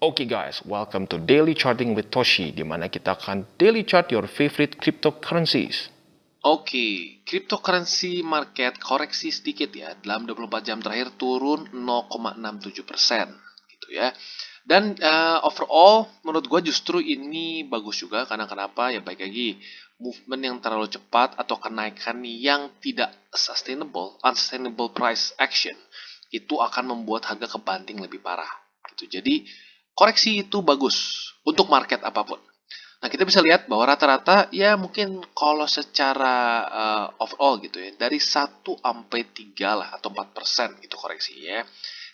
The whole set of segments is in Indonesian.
Oke guys, welcome to Daily Charting with Toshi, di mana kita akan daily chart your favorite cryptocurrencies. Oke, cryptocurrency market koreksi sedikit ya. Dalam 24 jam terakhir turun 0,67% gitu ya. Dan overall menurut gue justru ini bagus juga karena kenapa? Ya baik lagi movement yang terlalu cepat atau kenaikan yang tidak unsustainable price action itu akan membuat harga kebanting lebih parah gitu. Jadi koreksi itu bagus untuk market apapun. Nah, kita bisa lihat bahwa rata-rata ya mungkin kalau secara overall gitu ya, dari 1 sampai 3 lah atau 4% itu koreksinya.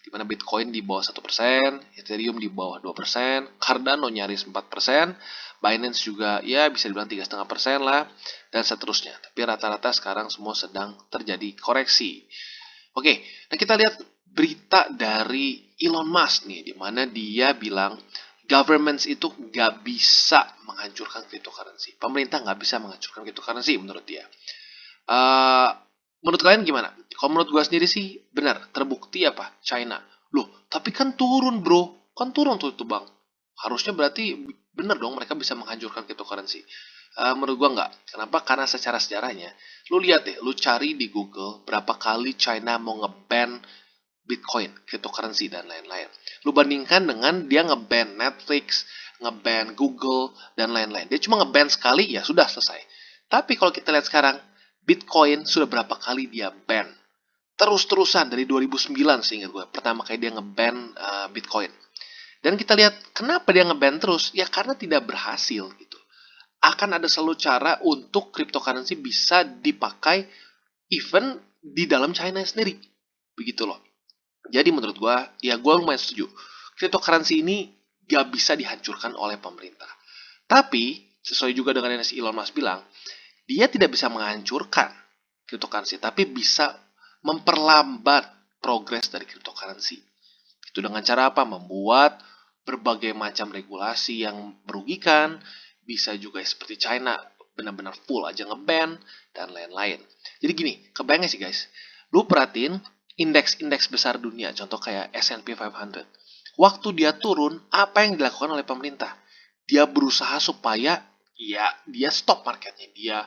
Di mana Bitcoin di bawah 1%, Ethereum di bawah 2%, Cardano nyaris 4%, Binance juga ya bisa dibilang 3,5% lah, dan seterusnya. Tapi rata-rata sekarang semua sedang terjadi koreksi. Oke, nah kita lihat berita dari Elon Musk nih, di mana dia bilang governments itu nggak bisa menghancurkan cryptocurrency. Pemerintah nggak bisa menghancurkan cryptocurrency menurut dia. Uh, Menurut kalian gimana? Kalau menurut gue sendiri sih benar, terbukti apa? China. Loh, tapi kan turun bro. Kan turun tuh itu bang. Harusnya berarti benar dong mereka bisa menghancurkan cryptocurrency. Menurut gua nggak. Kenapa? Karena secara sejarahnya, lu lihat deh, lu cari di Google berapa kali China mau nge-ban Bitcoin, cryptocurrency, dan lain-lain. Lu bandingkan dengan dia nge-ban Netflix, nge-ban Google, dan lain-lain. Dia cuma nge-ban sekali, ya sudah selesai. Tapi kalau kita lihat sekarang, Bitcoin sudah berapa kali dia ban. Terus-terusan dari 2009 seingat gue. Pertama kali dia nge-ban Bitcoin. Dan kita lihat kenapa dia nge-ban terus? Ya karena tidak berhasil gitu. Akan ada selalu cara untuk cryptocurrency bisa dipakai even di dalam China sendiri. Begitu loh. Jadi menurut gue, ya gue lumayan setuju. Cryptocurrency ini gak bisa dihancurkan oleh pemerintah. Tapi, sesuai juga dengan yang si Elon Musk bilang, dia tidak bisa menghancurkan cryptocurrency, tapi bisa memperlambat progres dari cryptocurrency. Itu dengan cara apa? Membuat berbagai macam regulasi yang merugikan, bisa juga seperti China benar-benar full aja nge-ban, dan lain-lain. Jadi gini, kebayang sih guys, lu perhatiin indeks-indeks besar dunia, contoh kayak S&P 500. Waktu dia turun, apa yang dilakukan oleh pemerintah? Dia berusaha supaya ya dia stop marketnya, dia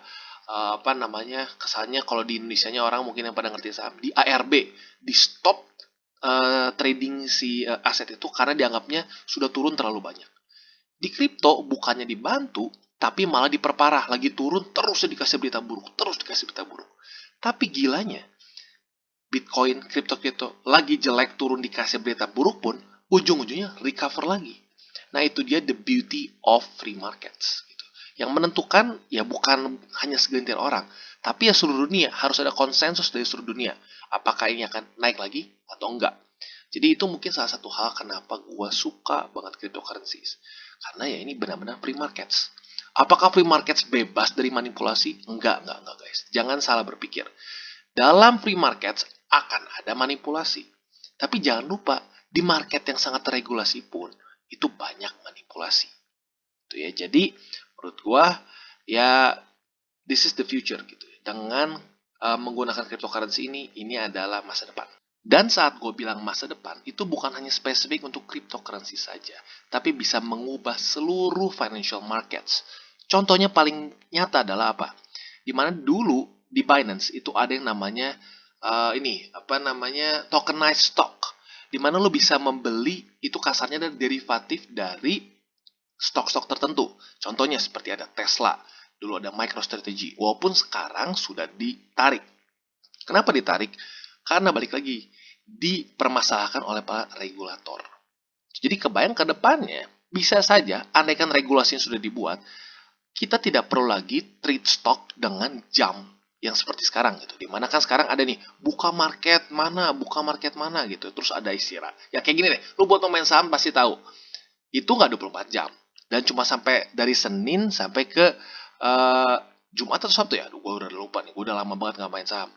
apa namanya, kesannya kalau di Indonesianya orang mungkin yang pada ngerti saham, di ARB, di stop trading si aset itu karena dianggapnya sudah turun terlalu banyak. Di kripto bukannya dibantu, tapi malah diperparah. Lagi turun terus dikasih berita buruk, terus dikasih berita buruk. Tapi gilanya, Bitcoin, kripto-kripto lagi jelek turun dikasih berita buruk pun, ujung-ujungnya recover lagi. Nah itu dia the beauty of free markets. Gitu. Yang menentukan ya bukan hanya segelintir orang, tapi ya seluruh dunia. Harus ada konsensus dari seluruh dunia. Apakah ini akan naik lagi atau enggak. Jadi itu mungkin salah satu hal kenapa gue suka banget cryptocurrencies. Karena ya ini benar-benar free markets. Apakah free markets bebas dari manipulasi? Enggak guys. Jangan salah berpikir. Dalam free markets akan ada manipulasi. Tapi jangan lupa, di market yang sangat teregulasi pun, itu banyak manipulasi. Itu ya. Jadi, menurut gue, ya this is the future gitu. Dengan menggunakan cryptocurrency ini adalah masa depan. Dan saat gue bilang masa depan, itu bukan hanya spesifik untuk cryptocurrency saja, tapi bisa mengubah seluruh financial markets. Contohnya paling nyata adalah apa? Dimana dulu di Binance itu ada yang namanya tokenized stock, dimana lo bisa membeli itu kasarnya dari derivatif dari stok-stok tertentu. Contohnya seperti ada Tesla, dulu ada MicroStrategy, walaupun sekarang sudah ditarik. Kenapa ditarik? Karena balik lagi, dipermasalahkan oleh para regulator. Jadi kebayang ke depannya, bisa saja andaikan regulasi yang sudah dibuat, kita tidak perlu lagi trade stock dengan jam yang seperti sekarang gitu. Dimana kan sekarang ada nih, buka market mana gitu. Terus ada istilah. Ya kayak gini deh, lu buat pemain saham pasti tahu. Itu nggak 24 jam. Dan cuma sampai dari Senin sampai ke Jumat atau Sabtu ya. Aduh, gue udah lupa nih, gue udah lama banget nggak main saham.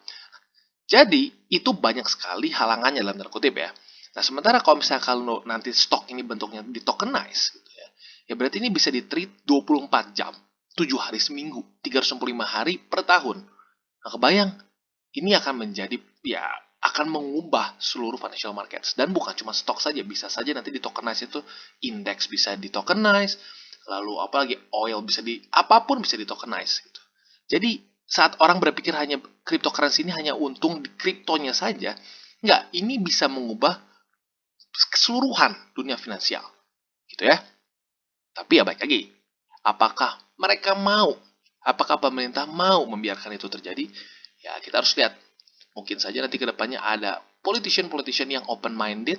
Jadi, itu banyak sekali halangannya dalam tanda kutip ya. Nah, sementara kalau misalnya kalau nanti stok ini bentuknya di tokenize gitu ya berarti ini bisa di-treat 24 jam, 7 hari seminggu, 365 hari per tahun. Nah, kebayang, ini akan menjadi ya akan mengubah seluruh financial markets. Dan bukan cuma stok saja, bisa saja nanti di tokenize itu indeks bisa di tokenize, lalu apalagi oil bisa apapun bisa di tokenize gitu. Jadi saat orang berpikir hanya cryptocurrency ini hanya untung di kriptonya saja, enggak, ini bisa mengubah keseluruhan dunia finansial gitu ya. Tapi ya baik lagi, apakah mereka mau? Apakah pemerintah mau membiarkan itu terjadi? Ya kita harus lihat. Mungkin saja nanti ke depannya ada politician-politician yang open-minded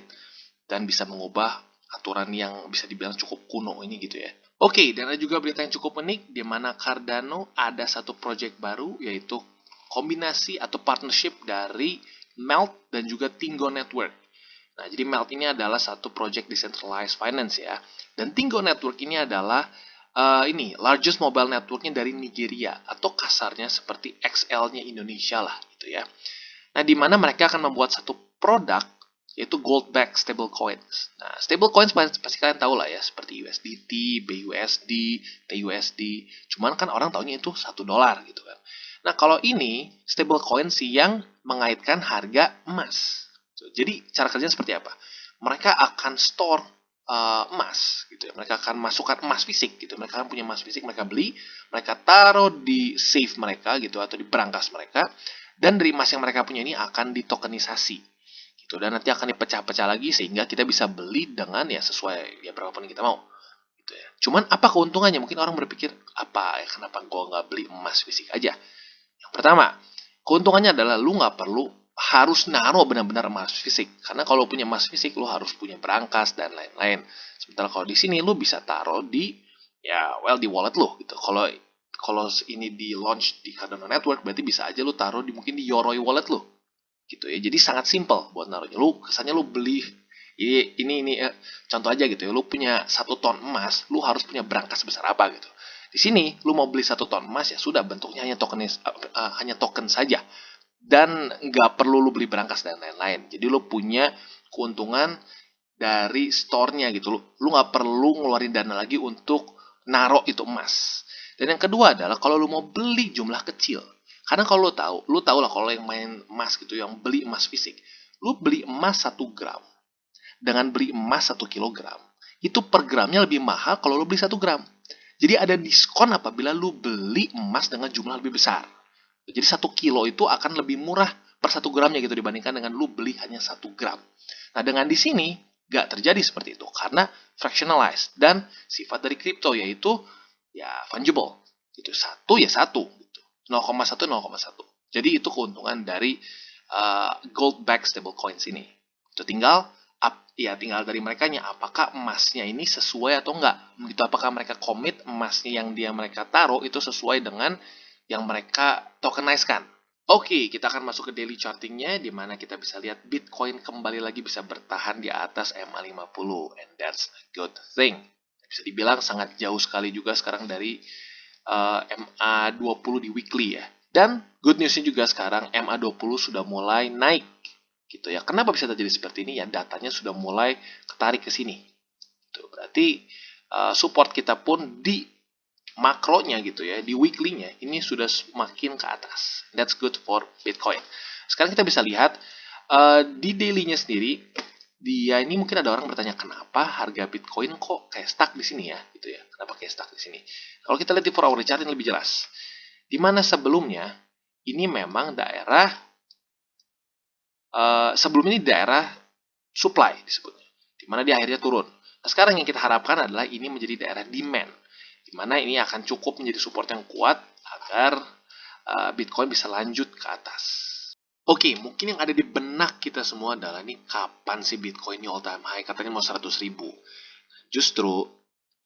dan bisa mengubah aturan yang bisa dibilang cukup kuno ini gitu ya. Oke, dan ada juga berita yang cukup unik di mana Cardano ada satu project baru yaitu kombinasi atau partnership dari Melt dan juga Tingo Network. Nah, jadi Melt ini adalah satu project decentralized finance ya. Dan Tingo Network ini adalah largest mobile networknya dari Nigeria atau kasarnya seperti XL-nya Indonesia lah gitu ya. Nah, di mana mereka akan membuat satu produk yaitu gold backed stable coins. Nah, stable coins pasti kalian tahu lah ya, seperti USDT, BUSD, TUSD. Cuman kan orang taunya itu $1 gitu kan. Nah, kalau ini stable coins yang mengaitkan harga emas. Jadi cara kerjanya seperti apa? Mereka akan store emas gitu ya. Mereka akan masukkan emas fisik gitu. Mereka akan punya emas fisik, mereka beli, mereka taruh di safe mereka gitu atau di brankas mereka, dan dari emas yang mereka punya ini akan ditokenisasi gitu, dan nanti akan dipecah-pecah lagi sehingga kita bisa beli dengan ya sesuai ya berapapun yang kita mau gitu ya. Cuman apa keuntungannya? Mungkin orang berpikir apa ya, kenapa gua nggak beli emas fisik aja? Yang pertama, keuntungannya adalah lu nggak perlu harus naruh benar-benar emas fisik. Karena kalau punya emas fisik, lu harus punya brankas dan lain-lain. Sementara kalau di sini lu bisa taruh di di wallet lu gitu. Kalau ini di launch di Cardano Network, berarti bisa aja lu taruh mungkin di Yoroi wallet lu gitu ya. Jadi sangat simple buat naruhnya. Lu kesannya lu beli ini contoh aja gitu ya. Lu punya 1 ton emas, lu harus punya brankas sebesar apa gitu. Di sini lu mau beli 1 ton emas ya sudah, bentuknya hanya token saja dan nggak perlu lu beli brankas dan lain-lain. Jadi lu punya keuntungan dari store-nya gitu. Lu nggak perlu ngeluarin dana lagi untuk naruh itu emas. Dan yang kedua adalah kalau lu mau beli jumlah kecil. Karena kalau lu tahu lah kalau yang main emas gitu, yang beli emas fisik, lu beli emas 1 gram dengan beli emas 1 kilogram, itu per gramnya lebih mahal kalau lu beli 1 gram. Jadi ada diskon apabila lu beli emas dengan jumlah lebih besar. Jadi 1 kilo itu akan lebih murah per 1 gramnya gitu dibandingkan dengan lu beli hanya 1 gram. Nah, dengan di sini nggak terjadi seperti itu karena fractionalized dan sifat dari kripto yaitu ya fungible. Itu satu ya satu gitu. 0,1 0,1. Jadi itu keuntungan dari gold backed stable coins ini. Itu tinggal dari mereka apakah emasnya ini sesuai atau enggak. Begitu apakah mereka komit emasnya yang mereka taruh itu sesuai dengan yang mereka tokenize-kan. Oke, kita akan masuk ke daily chartingnya di mana kita bisa lihat Bitcoin kembali lagi bisa bertahan di atas MA50 and that's a good thing. Bisa dibilang sangat jauh sekali juga sekarang dari MA20 di weekly ya. Dan good newsnya juga sekarang MA20 sudah mulai naik gitu ya. Kenapa bisa terjadi seperti ini? Ya datanya sudah mulai ketarik ke sini. Gitu. Berarti support kita pun di makronya gitu ya, di weekly-nya ini sudah semakin ke atas. That's good for Bitcoin. Sekarang kita bisa lihat di daily-nya sendiri, dia ini mungkin ada orang bertanya kenapa harga Bitcoin kok kayak stuck di sini ya, gitu ya. Kenapa kayak stuck di sini? Kalau kita lihat di 4 hour chart ini lebih jelas. Di mana sebelumnya ini memang daerah sebelum ini daerah supply disebutnya, di mana dia akhirnya turun. Nah, sekarang yang kita harapkan adalah ini menjadi daerah demand, di mana ini akan cukup menjadi support yang kuat agar Bitcoin bisa lanjut ke atas. Oke, mungkin yang ada di benak kita semua adalah nih kapan sih Bitcoin ini all time high? Katanya mau 100.000. Justru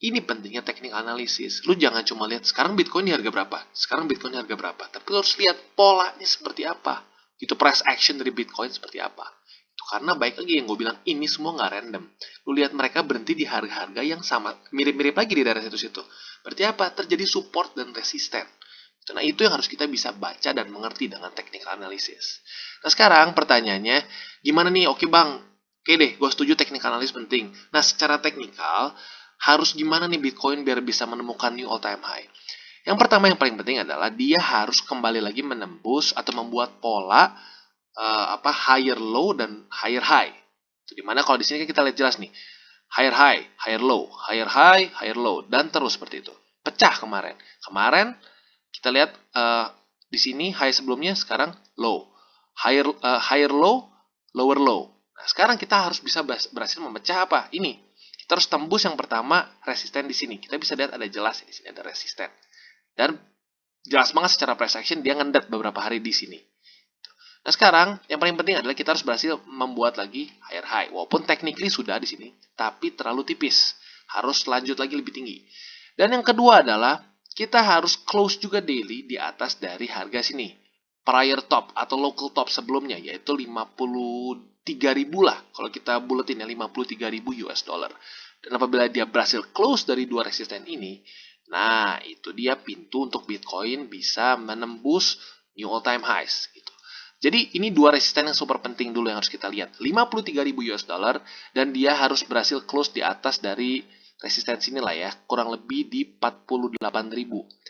ini pentingnya teknik analisis. Lu jangan cuma lihat sekarang Bitcoin di harga berapa, sekarang Bitcoin di harga berapa, tapi lu harus lihat polanya seperti apa. Itu price action dari Bitcoin seperti apa. Itu karena baik lagi yang gue bilang ini semua nggak random. Lu lihat mereka berhenti di harga-harga yang sama, mirip-mirip lagi di daerah situ-situ. Berarti apa? Terjadi support dan resisten. Nah itu yang harus kita bisa baca dan mengerti dengan teknik analisis. Nah sekarang pertanyaannya, gimana nih? Oke bang, oke deh, gue setuju teknik analisis penting. Nah secara teknikal, harus gimana nih Bitcoin biar bisa menemukan new all time high? Yang pertama yang paling penting adalah dia harus kembali lagi menembus atau membuat pola higher low dan higher high. Itu dimana kalau di sini kan kita lihat jelas nih, higher high, higher low, higher high, higher low, dan terus seperti itu. Pecah kemarin. Kemarin kita lihat di sini high sebelumnya, sekarang low, higher low, lower low. Nah sekarang kita harus bisa berhasil memecah apa? Ini kita harus tembus yang pertama resisten di sini. Kita bisa lihat ada jelas di sini ada resisten dan jelas banget secara price action dia ngendet beberapa hari di sini. Nah sekarang yang paling penting adalah kita harus berhasil membuat lagi higher high. Walaupun technically sudah di sini, tapi terlalu tipis. Harus lanjut lagi lebih tinggi. Dan yang kedua adalah kita harus close juga daily di atas dari harga sini. Prior top atau local top sebelumnya yaitu 53.000 lah. Kalau kita buletin ya 53.000 US dollar. Dan apabila dia berhasil close dari dua resisten ini, nah itu dia pintu untuk Bitcoin bisa menembus new all time highs gitu. Jadi ini dua resisten yang super penting dulu yang harus kita lihat. 53.000 US dollar dan dia harus berhasil close di atas dari resisten sini lah ya, kurang lebih di 48.000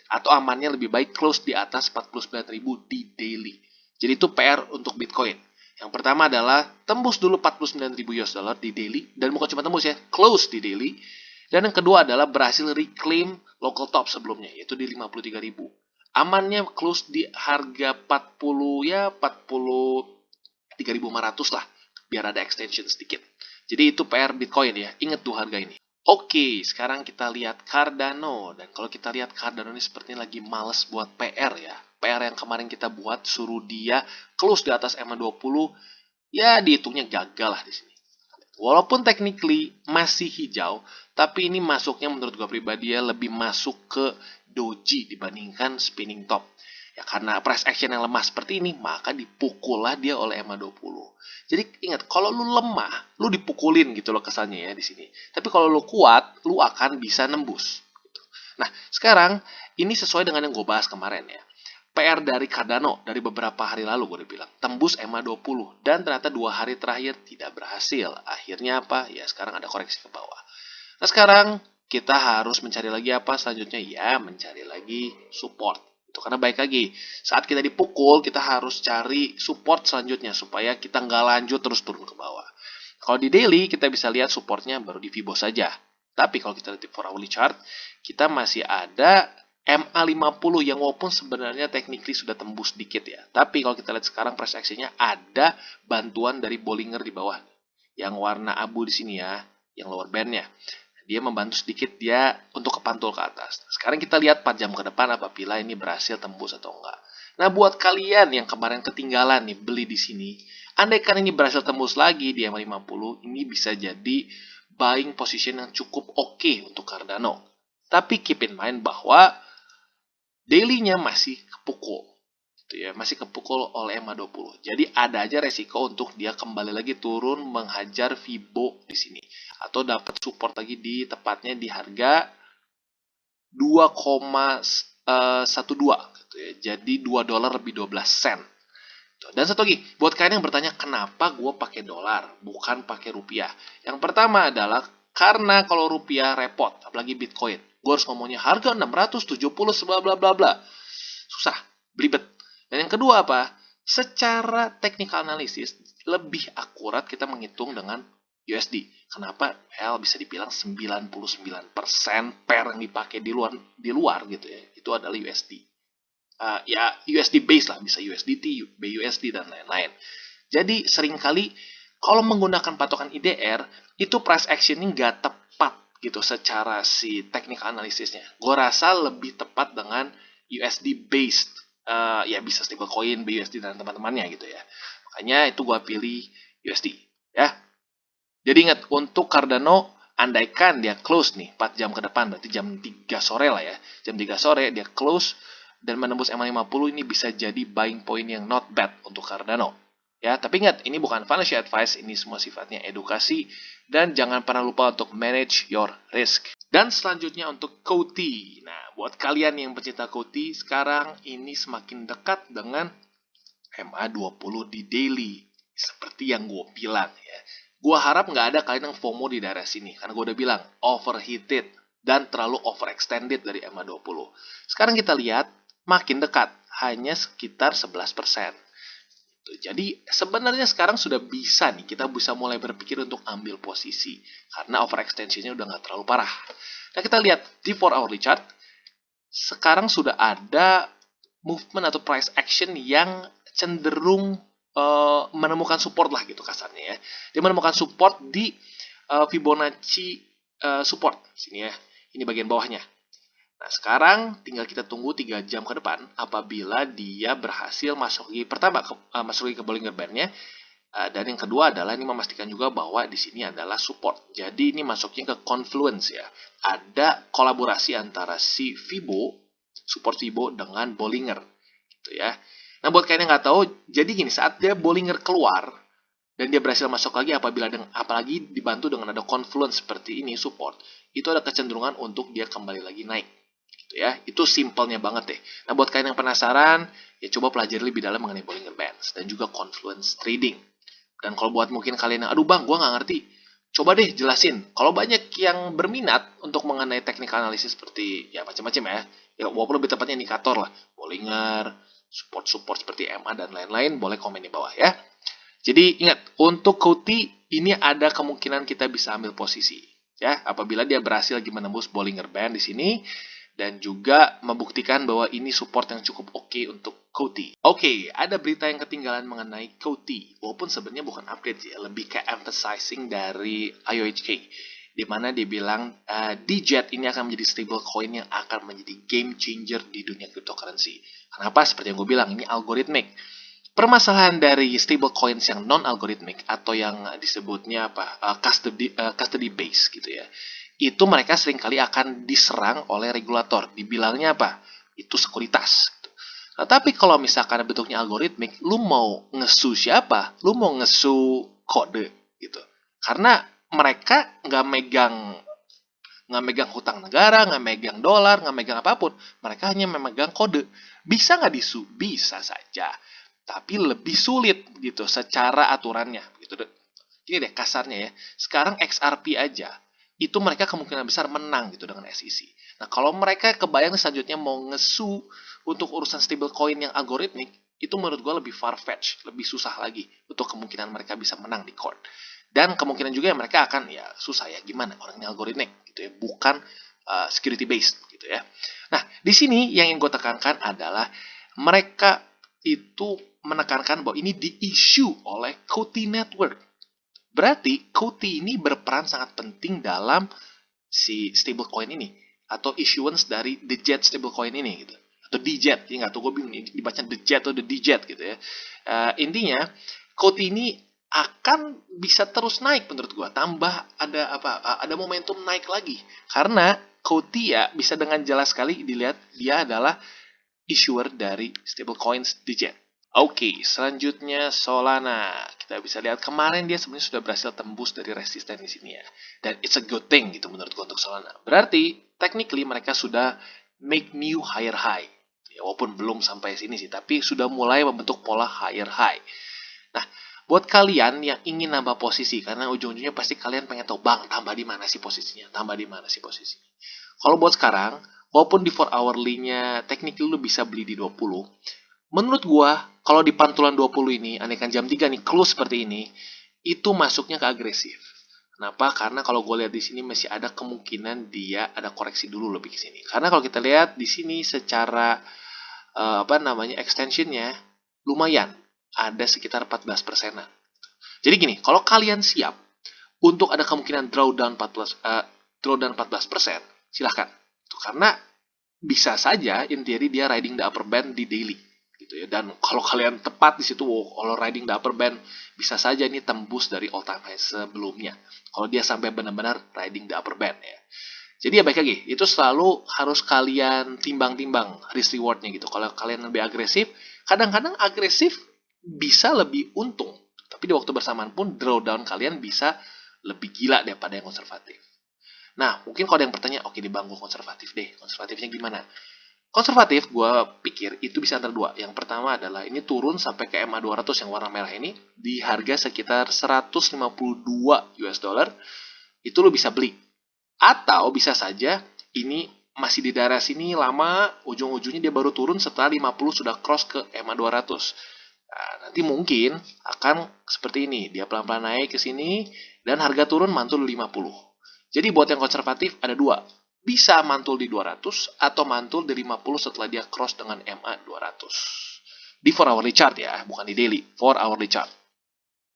atau amannya lebih baik close di atas 49.000 di daily. Jadi itu PR untuk Bitcoin. Yang pertama adalah tembus dulu 49.000 US dollar di daily dan bukan cuma tembus ya, close di daily. Dan yang kedua adalah berhasil reclaim local top sebelumnya yaitu di 53.000. Amannya close di harga 43.500 lah biar ada extension sedikit. Jadi itu PR Bitcoin ya, ingat tuh harga ini. Oke, sekarang kita lihat Cardano. Dan kalau kita lihat Cardano ini sepertinya lagi males buat PR ya. PR yang kemarin kita buat, suruh dia close di atas EMA20, ya dihitungnya gagal lah di sini. Walaupun technically masih hijau, tapi ini masuknya menurut gue pribadi ya lebih masuk ke doji dibandingkan spinning top. Ya karena price action yang lemah seperti ini, maka dipukullah dia oleh EMA20. Jadi ingat, kalau lu lemah, lu dipukulin gitu loh kesannya ya di sini. Tapi kalau lu kuat, lu akan bisa nembus. Gitu. Nah, sekarang ini sesuai dengan yang gue bahas kemarin ya. PR dari Cardano dari beberapa hari lalu gue udah bilang tembus EMA20 dan ternyata 2 hari terakhir tidak berhasil. Akhirnya apa? Ya sekarang ada koreksi ke bawah. Nah sekarang kita harus mencari lagi apa selanjutnya? Ya mencari lagi support. Itu karena baik lagi saat kita dipukul kita harus cari support selanjutnya supaya kita nggak lanjut terus turun ke bawah. Kalau di daily kita bisa lihat supportnya baru di Fibo saja. Tapi kalau kita lihat di 4 hourly chart kita masih ada MA50 yang walaupun sebenarnya technically sudah tembus dikit ya. Tapi kalau kita lihat sekarang price action-nya ada bantuan dari Bollinger di bawah. Yang warna abu di sini ya, yang lower band-nya. Dia membantu sedikit dia untuk kepantul ke atas. Sekarang kita lihat 4 jam ke depan apabila ini berhasil tembus atau enggak. Nah, buat kalian yang kemarin ketinggalan nih beli di sini, andaikan ini berhasil tembus lagi di MA50, ini bisa jadi buying position yang cukup oke untuk Cardano. Tapi keep in mind bahwa daily-nya masih kepukul. Gitu ya, masih kepukul oleh EMA20. Jadi ada aja resiko untuk dia kembali lagi turun menghajar Fibo di sini atau dapat support lagi di tepatnya di harga 2,12 gitu ya. Jadi 2 dolar lebih 12 sen. Dan satu lagi, buat kalian yang bertanya kenapa gue pakai dolar bukan pakai rupiah. Yang pertama adalah karena kalau rupiah repot, apalagi Bitcoin. Gue harus ngomongnya harga 670 bla bla bla bla. Susah, belibet. Dan yang kedua apa? Secara technical analysis lebih akurat kita menghitung dengan USD. Kenapa? Bisa dibilang 99% pair yang dipakai di luar gitu ya. Itu adalah USD. Ya USD base lah, bisa USDT, BUSD dan lain-lain. Jadi seringkali kalau menggunakan patokan IDR itu price action ini nggak tepat gitu secara si technical analysisnya. Gue rasa lebih tepat dengan USD based, ya bisa stablecoin, BUSD dan teman-temannya gitu ya. Makanya itu gue pilih USD ya. Jadi ingat untuk Cardano andaikan dia close nih 4 jam ke depan berarti jam 3 sore lah ya. Jam 3 sore dia close dan menembus MA50 ini bisa jadi buying point yang not bad untuk Cardano. Ya, tapi ingat ini bukan financial advice, ini semua sifatnya edukasi dan jangan pernah lupa untuk manage your risk. Dan selanjutnya untuk Koti. Nah, buat kalian yang pecinta Koti, sekarang ini semakin dekat dengan MA20 di daily. Seperti yang gue bilang ya. Gue harap nggak ada kalian yang FOMO di daerah sini. Karena gue udah bilang, overheated dan terlalu overextended dari MA20. Sekarang kita lihat, makin dekat, hanya sekitar 11%. Jadi sebenarnya sekarang sudah bisa nih, kita bisa mulai berpikir untuk ambil posisi karena overextensionnya udah nggak terlalu parah. Nah, kita lihat di 4 hourly chart, sekarang sudah ada movement atau price action yang cenderung menemukan support lah gitu kasarnya ya. Dia menemukan support di Fibonacci support sini ya. Ini bagian bawahnya. Nah, sekarang tinggal kita tunggu 3 jam ke depan apabila dia berhasil masuk lagi pertama masuk lagi ke Bollinger Band-nya. Dan yang kedua adalah ini memastikan juga bahwa di sini adalah support. Jadi ini masuknya ke confluence ya. Ada kolaborasi antara si Fibo, support Fibo dengan Bollinger gitu ya. Nah, buat kalian yang nggak tahu, jadi gini, saat dia Bollinger keluar dan dia berhasil masuk lagi apalagi dibantu dengan ada confluence seperti ini support, itu ada kecenderungan untuk dia kembali lagi naik gitu ya. Itu simpelnya banget deh. Nah, buat kalian yang penasaran, ya coba pelajari lebih dalam mengenai Bollinger Bands dan juga confluence trading. Dan kalau buat mungkin kalian yang, aduh bang, gue nggak ngerti, coba deh jelasin. Kalau banyak yang berminat untuk mengenai teknik analisis seperti ya macam-macam ya walaupun lebih tepatnya indikator lah, Bollinger, support-support seperti MA dan lain-lain, boleh komen di bawah ya. Jadi ingat, untuk QT ini ada kemungkinan kita bisa ambil posisi ya apabila dia berhasil lagi menembus Bollinger Band di sini dan juga membuktikan bahwa ini support yang cukup oke untuk QT. Oke, ada berita yang ketinggalan mengenai QT, walaupun sebenarnya bukan update ya, lebih ke emphasizing dari IOHK, di mana dia bilang DJET ini akan menjadi stable coin yang akan menjadi game changer di dunia cryptocurrency. Kenapa? Seperti yang gue bilang, ini algoritmik. Permasalahan dari stable coins yang non algoritmik atau yang disebutnya custody base gitu ya, itu mereka seringkali akan diserang oleh regulator. Dibilangnya apa? Itu sekuritas. Nah, tapi kalau misalkan bentuknya algoritmik, lu mau ngesu siapa? Lu mau ngesu kode gitu. Karena mereka nggak megang hutang negara, nggak megang dolar, nggak megang apapun. Mereka hanya memegang kode. Bisa nggak disu? Bisa saja. Tapi lebih sulit gitu secara aturannya. Gitu deh. Gini deh kasarnya ya. Sekarang XRP aja, itu mereka kemungkinan besar menang gitu dengan SEC. Nah, kalau mereka kebayang selanjutnya mau ngesu untuk urusan stablecoin yang algoritmik, itu menurut gue lebih far-fetched, lebih susah lagi untuk kemungkinan mereka bisa menang di court. Dan kemungkinan juga mereka akan ya susah ya gimana orang ini algoritmik gitu ya, bukan security based gitu ya. Nah, di sini yang ingin gue tekankan adalah mereka itu menekankan bahwa ini di-issue oleh QT Network. Berarti QT ini berperan sangat penting dalam si stablecoin ini atau issuance dari the jet stablecoin ini gitu. Atau DJET, ya nggak tahu gue bingung dibaca the jet atau the DJET gitu ya. Intinya QT ini akan bisa terus naik menurut gue. Tambah ada momentum naik lagi. Karena QT ya bisa dengan jelas sekali dilihat dia adalah issuer dari stablecoins DJET. Oke, selanjutnya Solana. Kita bisa lihat kemarin dia sebenarnya sudah berhasil tembus dari resisten di sini ya. Dan it's a good thing gitu menurut gue untuk Solana. Berarti technically mereka sudah make new higher high. Ya, walaupun belum sampai sini sih, tapi sudah mulai membentuk pola higher high. Nah, buat kalian yang ingin nambah posisi, karena ujung-ujungnya pasti kalian pengen tahu, bang, tambah di mana sih posisinya? Tambah di mana sih posisinya? Kalau buat sekarang, walaupun di 4 hourly-nya technically lu bisa beli di 20, menurut gua, kalau di pantulan 20 ini, andaikan jam 3 nih, close seperti ini, itu masuknya ke agresif. Kenapa? Karena kalau gue lihat di sini masih ada kemungkinan dia ada koreksi dulu lebih ke sini. Karena kalau kita lihat di sini secara extensionnya lumayan, ada sekitar 14%-an. Jadi gini, kalau kalian siap untuk ada kemungkinan drawdown 14%, silahkan. Karena bisa saja in theory dia riding the upper band di daily gitu ya. Dan kalau kalian tepat di situ, kalau riding the upper band, bisa saja ini tembus dari all time high sebelumnya. Kalau dia sampai benar-benar riding the upper band ya. Jadi ya baik lagi, itu selalu harus kalian timbang-timbang risk rewardnya gitu. Kalau kalian lebih agresif, kadang-kadang agresif bisa lebih untung. Tapi di waktu bersamaan pun drawdown kalian bisa lebih gila daripada yang konservatif. Nah, mungkin kalau ada yang bertanya, oke di bangku konservatif deh. Konservatifnya gimana? Konservatif, gue pikir itu bisa antara dua. Yang pertama adalah ini turun sampai ke MA200 yang warna merah ini di harga sekitar 152 US dollar. Itu lo bisa beli. Atau bisa saja ini masih di daerah sini lama, ujung-ujungnya dia baru turun setelah 50 sudah cross ke MA200. Nah, nanti mungkin akan seperti ini. Dia pelan-pelan naik ke sini dan harga turun mantul 50. Jadi buat yang konservatif ada dua. Bisa mantul di 200 atau mantul di 50 setelah dia cross dengan MA 200. Di 4 hourly chart ya, bukan di daily. 4 hourly chart.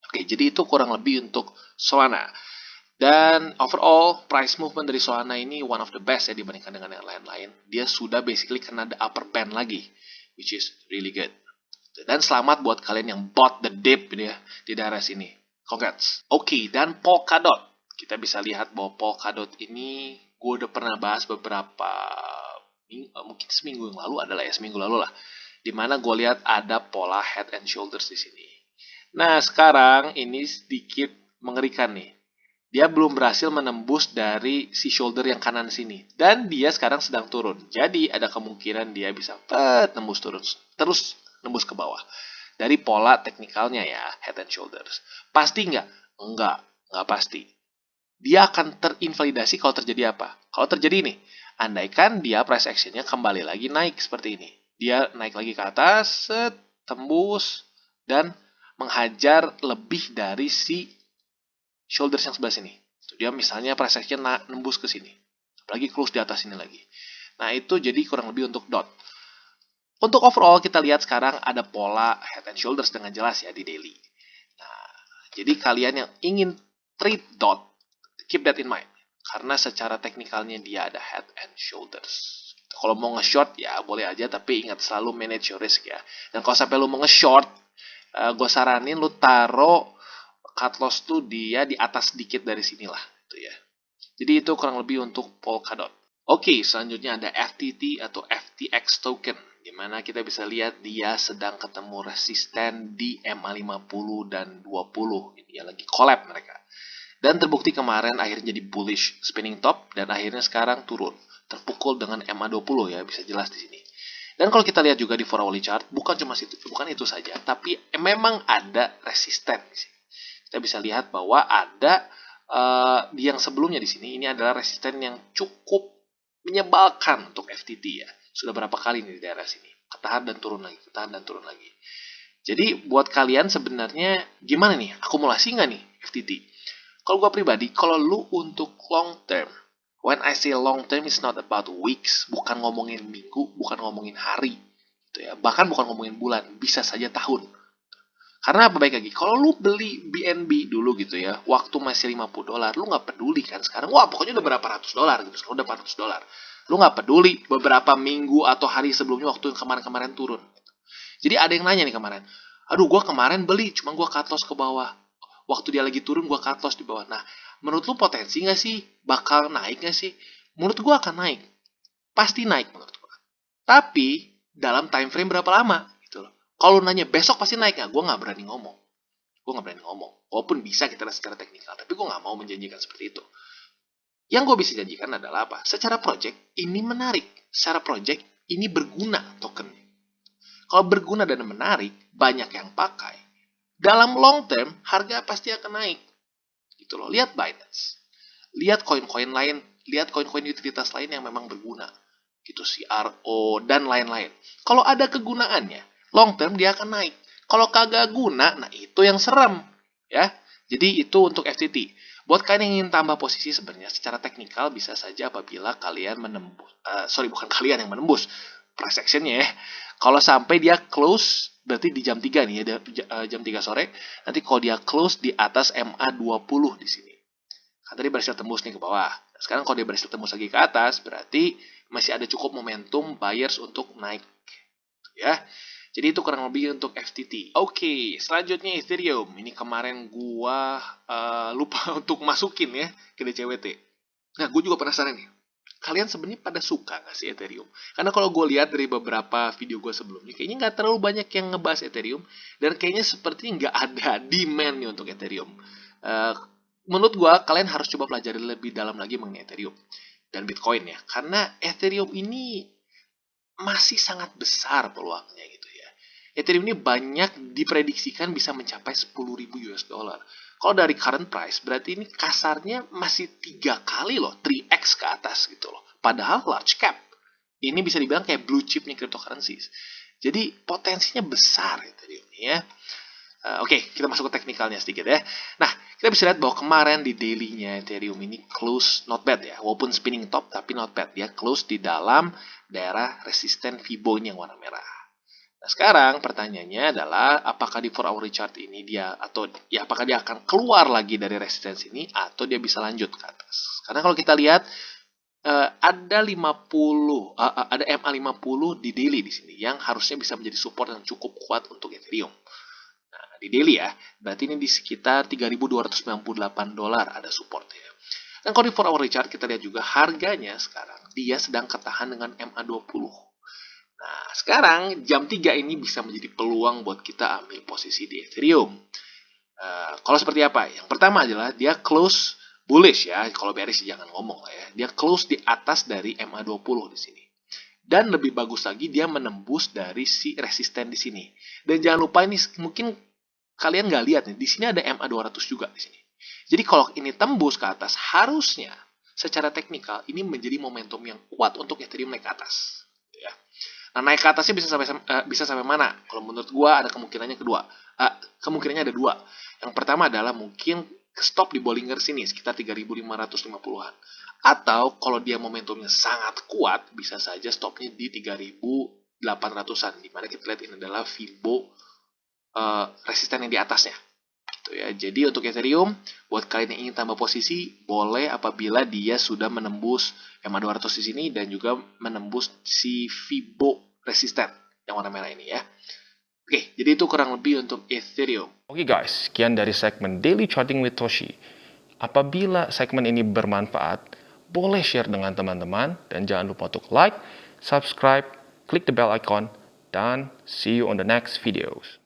Oke, jadi itu kurang lebih untuk Solana. Dan overall, price movement dari Solana ini one of the best ya dibandingkan dengan yang lain-lain. Dia sudah basically kena the upper band lagi, which is really good. Dan selamat buat kalian yang bought the dip ya, di daerah sini. Congrats. Oke, dan Polkadot. Kita bisa lihat bahwa Polkadot ini, gue udah pernah bahas beberapa, mungkin seminggu yang lalu adalah ya, seminggu lalu lah. Dimana gue lihat ada pola head and shoulders di sini. Nah, sekarang ini sedikit mengerikan nih. Dia belum berhasil menembus dari si shoulder yang kanan sini. Dan dia sekarang sedang turun. Jadi ada kemungkinan dia bisa tembus turun. Terus nembus ke bawah. Dari pola teknikalnya ya, head and shoulders. Pasti nggak? Nggak pasti. Dia akan terinvalidasi kalau terjadi apa? Kalau terjadi ini, andaikan dia price actionnya kembali lagi naik seperti ini. Dia naik lagi ke atas, tembus, dan menghajar lebih dari si shoulders yang sebelah sini. Dia misalnya price action nembus ke sini. Apalagi close di atas sini lagi. Nah, itu jadi kurang lebih untuk dot. Untuk overall kita lihat sekarang ada pola head and shoulders dengan jelas ya di daily. Nah, jadi kalian yang ingin trade dot, keep that in mind. Karena secara teknikalnya dia ada head and shoulders. Kalau mau nge-short ya boleh aja, tapi ingat selalu manage your risk ya. Dan kalau sampai lu mau nge-short, gue saranin lu taruh cut loss tuh dia di atas sedikit dari sinilah gitu ya. Jadi itu kurang lebih untuk Polkadot. Oke, selanjutnya ada FTT atau FTX token, di mana kita bisa lihat dia sedang ketemu resisten di MA50 dan 20. Ini ya lagi collab mereka. Dan terbukti kemarin akhirnya jadi bullish spinning top dan akhirnya sekarang turun. Terpukul dengan MA20 ya, bisa jelas di sini. Dan kalau kita lihat juga di 4 hourly chart, bukan itu saja, tapi memang ada resisten di sini. Kita bisa lihat bahwa ada di yang sebelumnya di sini, ini adalah resisten yang cukup menyebalkan untuk FTT ya. Sudah berapa kali nih di daerah sini. Ketahan dan turun lagi, ketahan dan turun lagi. Jadi buat kalian sebenarnya gimana nih? Akumulasi nggak nih FTT? Kalau gue pribadi, kalau lu untuk long term, when I say long term, it's not about weeks. Bukan ngomongin minggu, bukan ngomongin hari. Gitu ya. Bahkan bukan ngomongin bulan, bisa saja tahun. Karena apa, baik lagi, kalau lu beli BNB dulu gitu ya, waktu masih $50, lu nggak peduli kan sekarang, wah pokoknya udah berapa ratus dolar gitu, sekarang udah $400. Lu nggak peduli beberapa minggu atau hari sebelumnya waktu yang kemarin-kemarin turun. Jadi ada yang nanya nih kemarin, aduh gua kemarin beli, cuma gua cut loss ke bawah. Waktu dia lagi turun, gua cut loss di bawah. Nah, menurut lu potensi nggak sih? Bakal naik nggak sih? Menurut gua akan naik. Pasti naik menurut gua. Tapi, dalam time frame berapa lama? Kalau nanya besok pasti naik nggak? Gue nggak berani ngomong. Walaupun bisa kita lihat secara teknikal, tapi gue nggak mau menjanjikan seperti itu. Yang gue bisa janjikan adalah apa? Secara project ini menarik. Secara project ini berguna token. Kalau berguna dan menarik, banyak yang pakai. Dalam long term, harga pasti akan naik. Gitu loh. Lihat Binance. Lihat koin-koin lain. Lihat koin-koin utilitas lain yang memang berguna. Gitu, CRO dan lain-lain. Kalau ada kegunaannya, long term dia akan naik. Kalau kagak guna, nah itu yang serem. Ya. Jadi itu untuk FTT. Buat kalian yang ingin tambah posisi sebenarnya secara teknikal bisa saja apabila kalian menembus. Bukan kalian yang menembus. Price actionnya ya. Kalau sampai dia close, berarti di jam 3 nih ya, jam 3 sore. Nanti kalau dia close di atas MA20 di sini. Kan tadi berhasil tembus nih ke bawah. Sekarang kalau dia berhasil tembus lagi ke atas, berarti masih ada cukup momentum buyers untuk naik. Ya. Jadi itu kurang lebih untuk FTT. Oke, selanjutnya Ethereum. Ini kemarin gua lupa untuk masukin ya ke DCWT. Nah, gue juga penasaran nih. Kalian sebenarnya pada suka nggak sih Ethereum? Karena kalau gue lihat dari beberapa video gue sebelumnya, kayaknya nggak terlalu banyak yang ngebahas Ethereum. Dan kayaknya seperti nggak ada demand nih untuk Ethereum. Menurut gue, kalian harus coba pelajari lebih dalam lagi mengenai Ethereum dan Bitcoin ya. Karena Ethereum ini masih sangat besar peluangnya gitu ya. Ethereum ini banyak diprediksikan bisa mencapai 10.000 US dollar. Kalau dari current price, berarti ini kasarnya masih 3 kali loh, 3x ke atas gitu loh. Padahal large cap. Ini bisa dibilang kayak blue chipnya cryptocurrencies. Jadi potensinya besar Ethereum ini ya. Oke, kita masuk ke teknikalnya sedikit ya. Nah, kita bisa lihat bahwa kemarin di daily-nya Ethereum ini close not bad ya. Walaupun spinning top tapi not bad. Dia close di dalam daerah resisten Fibo ini yang warna merah. Nah, sekarang pertanyaannya adalah apakah di 4 hour chart ini dia atau ya apakah dia akan keluar lagi dari resistance ini atau dia bisa lanjut ke atas. Karena kalau kita lihat ada 50 ada MA50 di daily di sini yang harusnya bisa menjadi support yang cukup kuat untuk Ethereum. Di daily ya, berarti ini di sekitar $3.298 ada support ya. Dan kalau di 4 hour chart kita lihat juga harganya sekarang dia sedang ketahan dengan MA20. Nah, sekarang jam 3 ini bisa menjadi peluang buat kita ambil posisi di Ethereum. Kalau seperti apa? Yang pertama adalah dia close bullish ya. Kalau bearish jangan ngomong lah ya. Dia close di atas dari MA20 di sini. Dan lebih bagus lagi dia menembus dari si resisten di sini. Dan jangan lupa ini mungkin kalian nggak lihat nih, di sini ada MA200 juga di sini. Jadi kalau ini tembus ke atas, harusnya secara teknikal ini menjadi momentum yang kuat untuk Ethereum naik ke atas. Ya. Nah, naik ke atasnya bisa sampai mana? Kalau menurut gua ada kemungkinannya kemungkinannya ada dua. Yang pertama adalah mungkin stop di Bollinger sini sekitar 3.550-an. Atau kalau dia momentumnya sangat kuat, bisa saja stopnya di 3.800-an. Dimana kita lihat ini adalah Fibo resisten yang di atasnya gitu ya. Jadi untuk Ethereum buat kalian yang ingin tambah posisi boleh apabila dia sudah menembus MA200 di sini dan juga menembus si Fibo resisten yang warna merah ini ya. Oke, jadi itu kurang lebih untuk Ethereum. Oke guys, sekian dari segmen Daily Charting with Toshi. Apabila segmen ini bermanfaat, boleh share dengan teman-teman dan jangan lupa untuk like, subscribe, klik the bell icon, dan see you on the next videos.